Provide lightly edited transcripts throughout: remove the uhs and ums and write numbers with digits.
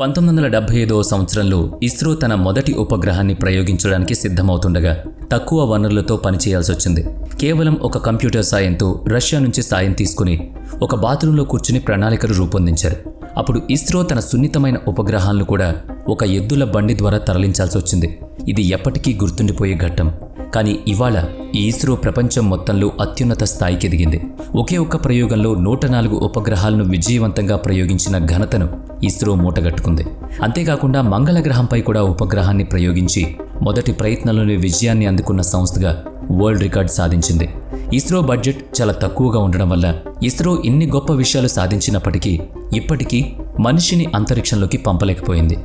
1975వ సంవత్సరంలో ఇస్రో తన మొదటి ఉపగ్రహాన్ని ప్రయోగించడానికి సిద్ధమవుతుండగా తక్కువ వనరులతో పనిచేయాల్సి వచ్చింది. కేవలం ఒక కంప్యూటర్ సాయంతో రష్యా నుంచి సాయం తీసుకుని ఒక బాత్రూంలో కూర్చుని ప్రణాళికలు రూపొందించారు. అప్పుడు ఇస్రో తన సున్నితమైన ఉపగ్రహాలను కూడా ఒక ఎద్దుల బండి ద్వారా తరలించాల్సి వచ్చింది. ఇది ఎప్పటికీ గుర్తుండిపోయే ఘట్టం. కానీ ఇవాళ ఈ ఇస్రో ప్రపంచం మొత్తంలో అత్యున్నత స్థాయికి ఎదిగింది. ఒకే ఒక్క ప్రయోగంలో 104 ఉపగ్రహాలను విజయవంతంగా ప్రయోగించిన ఘనతను ఇస్రో మూటగట్టుకుంది. అంతేకాకుండా మంగళగ్రహంపై కూడా ఉపగ్రహాన్ని ప్రయోగించి మొదటి ప్రయత్నంలోనే విజయాన్ని అందుకున్న సంస్థగా వరల్డ్ రికార్డ్ సాధించింది. ఇస్రో బడ్జెట్ చాలా తక్కువగా ఉండడం వల్ల ఇస్రో ఇన్ని గొప్ప విషయాలు సాధించినప్పటికీ ఇప్పటికీ మనిషిని అంతరిక్షంలోకి పంపలేకపోయింది.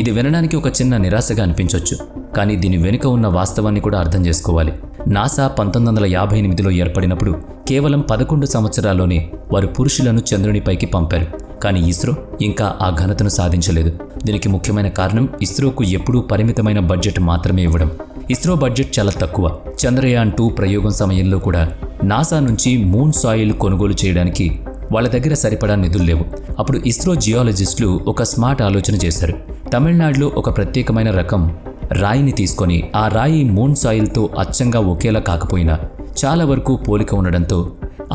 ఇది వినడానికి ఒక చిన్న నిరాశగా అనిపించవచ్చు. కానీ దీని వెనుక ఉన్న వాస్తవాన్ని కూడా అర్థం చేసుకోవాలి. నాసా 1958లో ఏర్పడినప్పుడు కేవలం 11 సంవత్సరాల్లోనే వారు పురుషులను చంద్రునిపైకి పంపారు. కానీ ఇస్రో ఇంకా ఆ ఘనతను సాధించలేదు. దీనికి ముఖ్యమైన కారణం ఇస్రోకు ఎప్పుడూ పరిమితమైన బడ్జెట్ మాత్రమే ఇవ్వడం. ఇస్రో బడ్జెట్ చాలా తక్కువ. చంద్రయాన్ 2 ప్రయోగం సమయంలో కూడా నాసా నుంచి మూన్ సాయిల్ కొనుగోలు చేయడానికి వాళ్ళ దగ్గర సరిపడా నిధులు లేవు. అప్పుడు ఇస్రో జియాలజిస్టులు ఒక స్మార్ట్ ఆలోచన చేశారు. తమిళనాడులో ఒక ప్రత్యేకమైన రకం రాయిని తీసుకొని ఆ రాయి మూన్ సాయిల్తో అచ్చంగా ఒకేలా కాకపోయినా చాలా వరకు పోలిక ఉండడంతో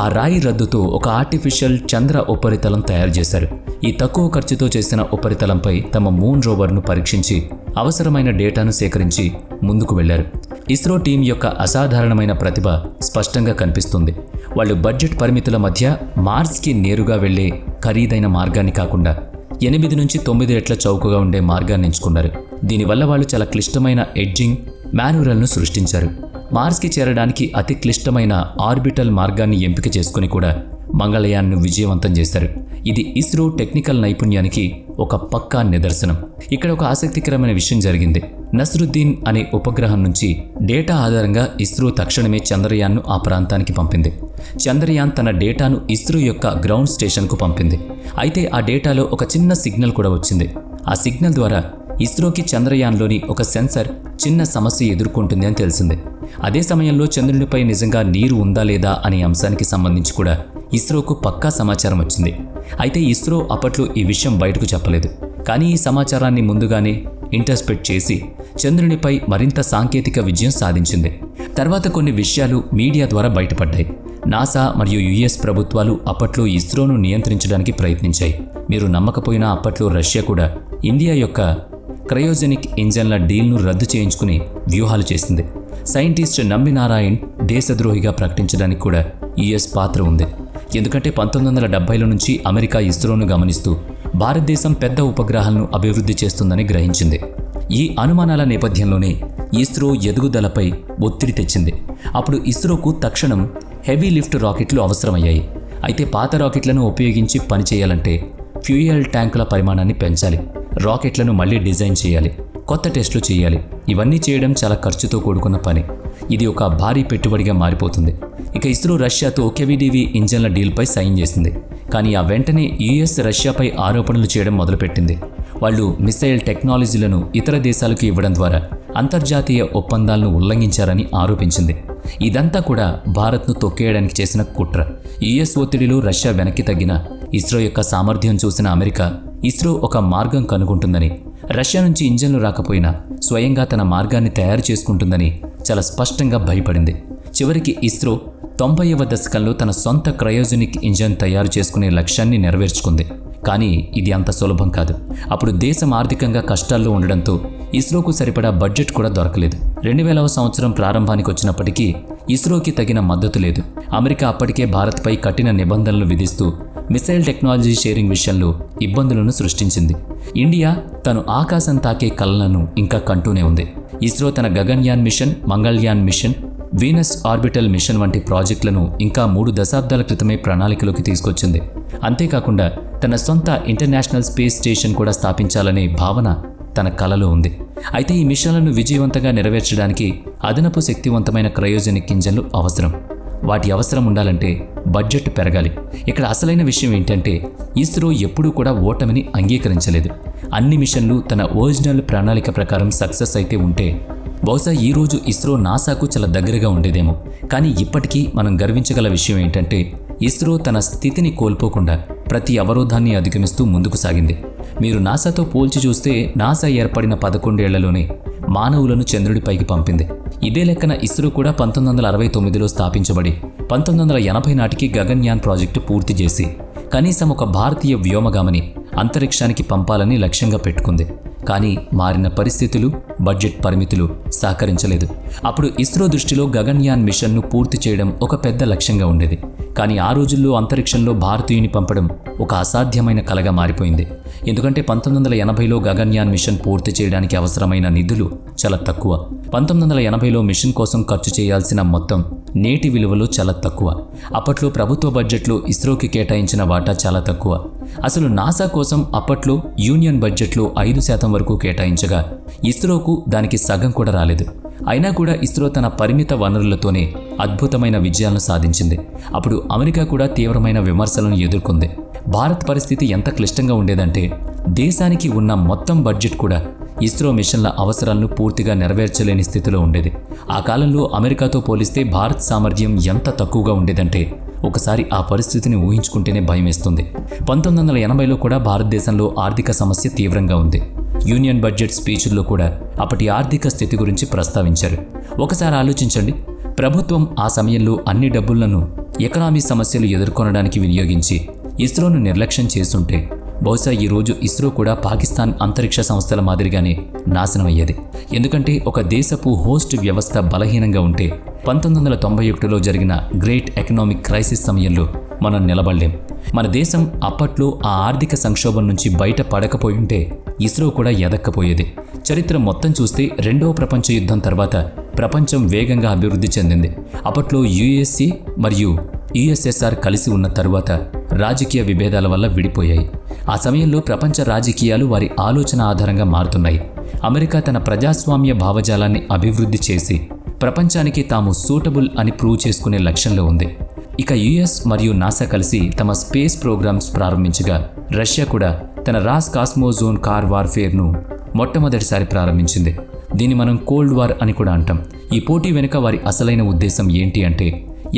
ఆ రాయి రద్దుతో ఒక ఆర్టిఫిషియల్ చంద్ర ఉపరితలం తయారు చేశారు. ఈ తక్కువ ఖర్చుతో చేసిన ఉపరితలంపై తమ మూన్ రోవర్ను పరీక్షించి అవసరమైన డేటాను సేకరించి ముందుకు వెళ్లారు. ఇస్రో టీం యొక్క అసాధారణమైన ప్రతిభ స్పష్టంగా కనిపిస్తుంది. వాళ్ళు బడ్జెట్ పరిమితుల మధ్య మార్స్కి నేరుగా వెళ్లే ఖరీదైన మార్గాన్ని కాకుండా 8 నుంచి 9 రెట్ల చౌకగా ఉండే మార్గాన్ని ఎంచుకున్నారు. దీనివల్ల వాళ్ళు చాలా క్లిష్టమైన ఎడ్జింగ్ మాన్యువల్ను సృష్టించారు. మార్స్కి చేరడానికి అతి క్లిష్టమైన ఆర్బిటల్ మార్గాన్ని ఎంపిక చేసుకుని కూడా మంగళయాన్ను విజయవంతం చేశారు. ఇది ఇస్రో టెక్నికల్ నైపుణ్యానికి ఒక పక్కా నిదర్శనం. ఇక్కడ ఒక ఆసక్తికరమైన విషయం జరిగింది. నస్రుద్దీన్ అనే ఉపగ్రహం నుంచి డేటా ఆధారంగా ఇస్రో తక్షణమే చంద్రయాన్ను ఆ ప్రాంతానికి పంపింది. చంద్రయాన్ తన డేటాను ఇస్రో యొక్క గ్రౌండ్ స్టేషన్కు పంపింది. అయితే ఆ డేటాలో ఒక చిన్న సిగ్నల్ కూడా వచ్చింది. ఆ సిగ్నల్ ద్వారా ఇస్రోకి చంద్రయాన్లోని ఒక సెన్సర్ చిన్న సమస్య ఎదుర్కొంటుంది అని తెలిసింది. అదే సమయంలో చంద్రునిపై నిజంగా నీరు ఉందా లేదా అనే అంశానికి సంబంధించి కూడా ఇస్రోకు పక్కా సమాచారం వచ్చింది. అయితే ఇస్రో అప్పట్లో ఈ విషయం బయటకు చెప్పలేదు. కానీ ఈ సమాచారాన్ని ముందుగానే ఇంటర్స్పెక్ట్ చేసి చంద్రునిపై మరింత సాంకేతిక విజయం సాధించింది. తర్వాత కొన్ని విషయాలు మీడియా ద్వారా బయటపడ్డాయి. నాసా మరియు యుఎస్ ప్రభుత్వాలు అప్పట్లో ఇస్రోను నియంత్రించడానికి ప్రయత్నించాయి. మీరు నమ్మకపోయినా అప్పట్లో రష్యా కూడా ఇండియా యొక్క క్రయోజెనిక్ ఇంజన్ల డీల్ను రద్దు చేయించుకుని వ్యూహాలు చేసింది. సైంటిస్ట్ నంబి నారాయణ్ దేశద్రోహిగా ప్రకటించడానికి కూడా యుఎస్ పాత్ర ఉంది. ఎందుకంటే 1970ల నుంచి అమెరికా ఇస్రోను గమనిస్తూ భారతదేశం పెద్ద ఉపగ్రహాలను అభివృద్ధి చేస్తుందని గ్రహించింది. ఈ అనుమానాల నేపథ్యంలోనే ఇస్రో ఎదుగుదలపై ఒత్తిడి తెచ్చింది. అప్పుడు ఇస్రోకు తక్షణం హెవీ లిఫ్ట్ రాకెట్లు అవసరమయ్యాయి. అయితే పాత రాకెట్లను ఉపయోగించి పనిచేయాలంటే ఫ్యూయల్ ట్యాంకుల పరిమాణాన్ని పెంచాలి, రాకెట్లను మళ్లీ డిజైన్ చేయాలి, కొత్త టెస్టులు చేయాలి. ఇవన్నీ చేయడం చాలా ఖర్చుతో కూడుకున్న పని. ఇది ఒక భారీ పెట్టుబడిగా మారిపోతుంది. ఇక ఇస్రో రష్యాతో కెవిడివి ఇంజన్ల డీల్పై సైన్ చేసింది. కానీ ఆ వెంటనే యుఎస్ రష్యాపై ఆరోపణలు చేయడం మొదలుపెట్టింది. వాళ్ళు మిసైల్ టెక్నాలజీలను ఇతర దేశాలకు ఇవ్వడం ద్వారా అంతర్జాతీయ ఒప్పందాలను ఉల్లంఘించారని ఆరోపించింది. ఇదంతా కూడా భారత్ను తొక్కేయడానికి చేసిన కుట్ర. యుఎస్ ఒత్తిడిలో రష్యా వెనక్కి తగ్గిన ఇస్రో యొక్క సామర్థ్యం చూసిన అమెరికా ఇస్రో ఒక మార్గం కనుగొంటుందని, రష్యా నుంచి ఇంజన్లు రాకపోయినా స్వయంగా తన మార్గాన్ని తయారు చేసుకుంటుందని చాలా స్పష్టంగా భయపడింది. చివరికి ఇస్రో 90వ దశకంలో తన సొంత క్రయోజెనిక్ ఇంజన్ తయారు చేసుకునే లక్ష్యాన్ని నెరవేర్చుకుంది. కానీ ఇది అంత సులభం కాదు. అప్పుడు దేశం ఆర్థికంగా కష్టాల్లో ఉండడంతో ఇస్రోకు సరిపడా బడ్జెట్ కూడా దొరకలేదు. 2000వ సంవత్సరం ప్రారంభానికి వచ్చినప్పటికీ ఇస్రోకి తగిన మద్దతు లేదు. అమెరికా అప్పటికే భారత్పై కఠిన నిబంధనలు విధిస్తూ మిసైల్ టెక్నాలజీ షేరింగ్ విషయంలో ఇబ్బందులను సృష్టించింది. ఇండియా తను ఆకాశం తాకే కలలను ఇంకా కంటూనే ఉంది. ఇస్రో తన Gaganyaan mission, Mangalyaan mission, Venus orbital mission వంటి ప్రాజెక్టులను ఇంకా 3 దశాబ్దాల క్రితమే ప్రణాళికలోకి తీసుకొచ్చింది. అంతేకాకుండా తన సొంత ఇంటర్నేషనల్ స్పేస్ స్టేషన్ కూడా స్థాపించాలనే భావన తన కలలో ఉంది. అయితే ఈ మిషన్లను విజయవంతంగా నెరవేర్చడానికి అదనపు శక్తివంతమైన క్రయోజెనిక్ ఇంజన్లు అవసరం. వాటి అవసరం ఉండాలంటే బడ్జెట్ పెరగాలి. ఇక్కడ అసలైన విషయం ఏంటంటే ఇస్రో ఎప్పుడూ కూడా ఓటమిని అంగీకరించలేదు. అన్ని మిషన్లు తన ఒరిజినల్ ప్రణాళిక ప్రకారం సక్సెస్ అయితే ఉంటే బహుశా ఈరోజు ఇస్రో నాసాకు చాలా దగ్గరగా ఉండేదేమో. కానీ ఇప్పటికీ మనం గర్వించగల విషయం ఏంటంటే ఇస్రో తన స్థితిని కోల్పోకుండా ప్రతి అవరోధాన్ని అధిగమిస్తూ ముందుకు సాగింది. మీరు నాసాతో పోల్చి చూస్తే నాసా ఏర్పడిన 11 ఏళ్లలోనే మానవులను చంద్రుడిపైకి పంపింది. ఇదే లెక్కన ఇస్రో కూడా 1969లో స్థాపించబడి 1980 నాటికి గగన్యాన్ ప్రాజెక్టు పూర్తి చేసి కనీసం ఒక భారతీయ వ్యోమగామిని అంతరిక్షానికి పంపాలని లక్ష్యంగా పెట్టుకుంది. కానీ మారిన పరిస్థితులు, బడ్జెట్ పరిమితులు సహకరించలేదు. అప్పుడు ఇస్రో దృష్టిలో గగన్యాన్ మిషన్ను పూర్తి చేయడం ఒక పెద్ద లక్ష్యంగా ఉండేది. కానీ ఆ రోజుల్లో అంతరిక్షంలో భారతీయుని పంపడం ఒక అసాధ్యమైన కలగా మారిపోయింది. ఎందుకంటే 1980లో గగన్యాన్ మిషన్ పూర్తి చేయడానికి అవసరమైన నిధులు చాలా తక్కువ. 1980లో మిషన్ కోసం ఖర్చు చేయాల్సిన మొత్తం నేటి విలువలో చాలా తక్కువ. అప్పట్లో ప్రభుత్వ బడ్జెట్లో ఇస్రోకి కేటాయించిన వాటా చాలా తక్కువ. అసలు నాసా కోసం అప్పట్లో యూనియన్ బడ్జెట్లో 5% వరకు కేటాయించగా ఇస్రోకు దానికి సగం కూడా రాలేదు. అయినా కూడా ఇస్రో తన పరిమిత వనరులతోనే అద్భుతమైన విజయాలను సాధించింది. అప్పుడు అమెరికా కూడా తీవ్రమైన విమర్శలను ఎదుర్కొంది. భారత్ పరిస్థితి ఎంత క్లిష్టంగా ఉండేదంటే దేశానికి ఉన్న మొత్తం బడ్జెట్ కూడా ఇస్రో మిషన్ల అవసరాలను పూర్తిగా నెరవేర్చలేని స్థితిలో ఉండేది. ఆ కాలంలో అమెరికాతో పోలిస్తే భారత్ సామర్థ్యం ఎంత తక్కువగా ఉండేదంటే ఒకసారి ఆ పరిస్థితిని ఊహించుకుంటేనే భయమేస్తుంది. 1980లో కూడా భారతదేశంలో ఆర్థిక సమస్య తీవ్రంగా ఉంది. యూనియన్ బడ్జెట్ స్పీచ్ల్లో కూడా అప్పటి ఆర్థిక స్థితి గురించి ప్రస్తావించారు. ఒకసారి ఆలోచించండి, ప్రభుత్వం ఆ సమయంలో అన్ని డబ్బులను ఎకనామీ సమస్యలు ఎదుర్కొనడానికి వినియోగించి ఇస్రోను నిర్లక్ష్యం చేస్తుంటే బహుశా ఈరోజు ఇస్రో కూడా పాకిస్తాన్ అంతరిక్ష సంస్థల మాదిరిగానే నాశనమయ్యేది. ఎందుకంటే ఒక దేశపు హోస్ట్ వ్యవస్థ బలహీనంగా ఉంటే 1991లో జరిగిన గ్రేట్ ఎకనామిక్ క్రైసిస్ సమయంలో మనం నిలబడలేం. మన దేశం అప్పట్లో ఆ ఆర్థిక సంక్షోభం నుంచి బయట పడకపోయి ఉంటే ఇస్రో కూడా ఎదక్కపోయేది. చరిత్ర మొత్తం చూస్తే రెండవ ప్రపంచ యుద్ధం తర్వాత ప్రపంచం వేగంగా అభివృద్ధి చెందింది. అప్పట్లో యుఎస్సి మరియు యుఎస్ఎస్ఆర్ కలిసి ఉన్న తరువాత రాజకీయ విభేదాల వల్ల విడిపోయాయి. ఆ సమయంలో ప్రపంచ రాజకీయాలు వారి ఆలోచన ఆధారంగా మారుతున్నాయి. అమెరికా తన ప్రజాస్వామ్య భావజాలాన్ని అభివృద్ధి చేసి ప్రపంచానికి తాము సూటబుల్ అని ప్రూవ్ చేసుకునే లక్ష్యంలో ఉంది. ఇక యుఎస్ మరియు నాసా కలిసి తమ స్పేస్ ప్రోగ్రామ్స్ ప్రారంభించగా రష్యా కూడా తన రాస్ కాస్మోజోన్ కార్ వార్ఫేర్ను మొట్టమొదటిసారి ప్రారంభించింది. దీన్ని మనం కోల్డ్ వార్ అని కూడా అంటాం. ఈ పోటీ వెనుక వారి అసలైన ఉద్దేశం ఏంటి అంటే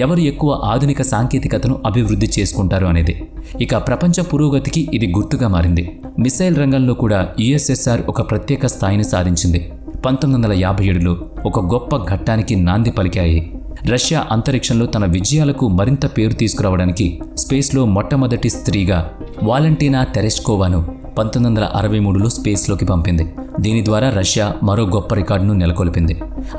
ఎవరు ఎక్కువ ఆధునిక సాంకేతికతను అభివృద్ధి చేసుకుంటారు అనేది. ఇక ప్రపంచ పురోగతికి ఇది గుర్తుగా మారింది. మిసైల్ రంగంలో కూడా యుఎస్ఎస్ఆర్ ఒక ప్రత్యేక స్థాయిని సాధించింది. 1957లో ఒక గొప్ప ఘట్టానికి నాంది పలికాయి. రష్యా అంతరిక్షంలో తన విజయాలకు మరింత పేరు తీసుకురావడానికి స్పేస్లో మొట్టమొదటి స్త్రీగా వాలంటీనా తెరెష్కోవాను 1963లో స్పేస్లోకి పంపింది. దీని ద్వారా రష్యా మరో గొప్ప రికార్డును నెలకొల్పింది.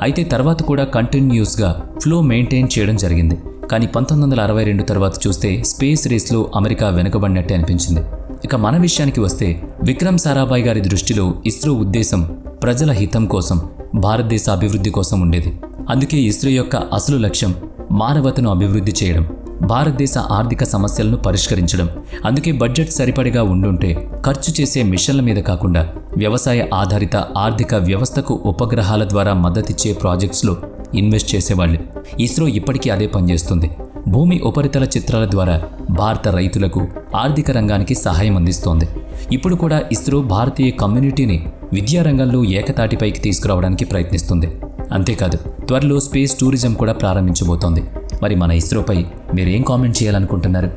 అయితే తర్వాత కూడా కంటిన్యూస్గా ఫ్లో మెయింటైన్ చేయడం జరిగింది. కానీ 1962 తర్వాత చూస్తే స్పేస్ రేస్లో అమెరికా వెనుకబడినట్టే అనిపించింది. ఇక మన విషయానికి వస్తే విక్రమ్ సారాభాయ్ గారి దృష్టిలో ఇస్రో ఉద్దేశం ప్రజల హితం కోసం, భారతదేశ అభివృద్ధి కోసం ఉండేది. అందుకే ఇస్రో యొక్క అసలు లక్ష్యం మానవతను అభివృద్ధి చేయడం, భారతదేశ ఆర్థిక సమస్యలను పరిష్కరించడం. అందుకే బడ్జెట్ సరిపడిగా ఉండుంటే ఖర్చు చేసే మిషన్ల మీద కాకుండా వ్యవసాయ ఆధారిత ఆర్థిక వ్యవస్థకు ఉపగ్రహాల ద్వారా మద్దతిచ్చే ప్రాజెక్ట్స్లో ఇన్వెస్ట్ చేసేవాళ్ళు. ఇస్రో ఇప్పటికీ అదే పనిచేస్తుంది. భూమి ఉపరితల చిత్రాల ద్వారా భారత రైతులకు, ఆర్థిక రంగానికి సహాయం అందిస్తోంది. ఇప్పుడు కూడా ఇస్రో భారతీయ కమ్యూనిటీని విద్యారంగంలో ఏకతాటిపైకి తీసుకురావడానికి ప్రయత్నిస్తుంది. అంతేకాదు త్వరలో స్పేస్ టూరిజం కూడా ప్రారంభించబోతోంది. మరి మన ఇస్రోపై మీరేం కామెంట్ చేయాలనుకుంటున్నారు?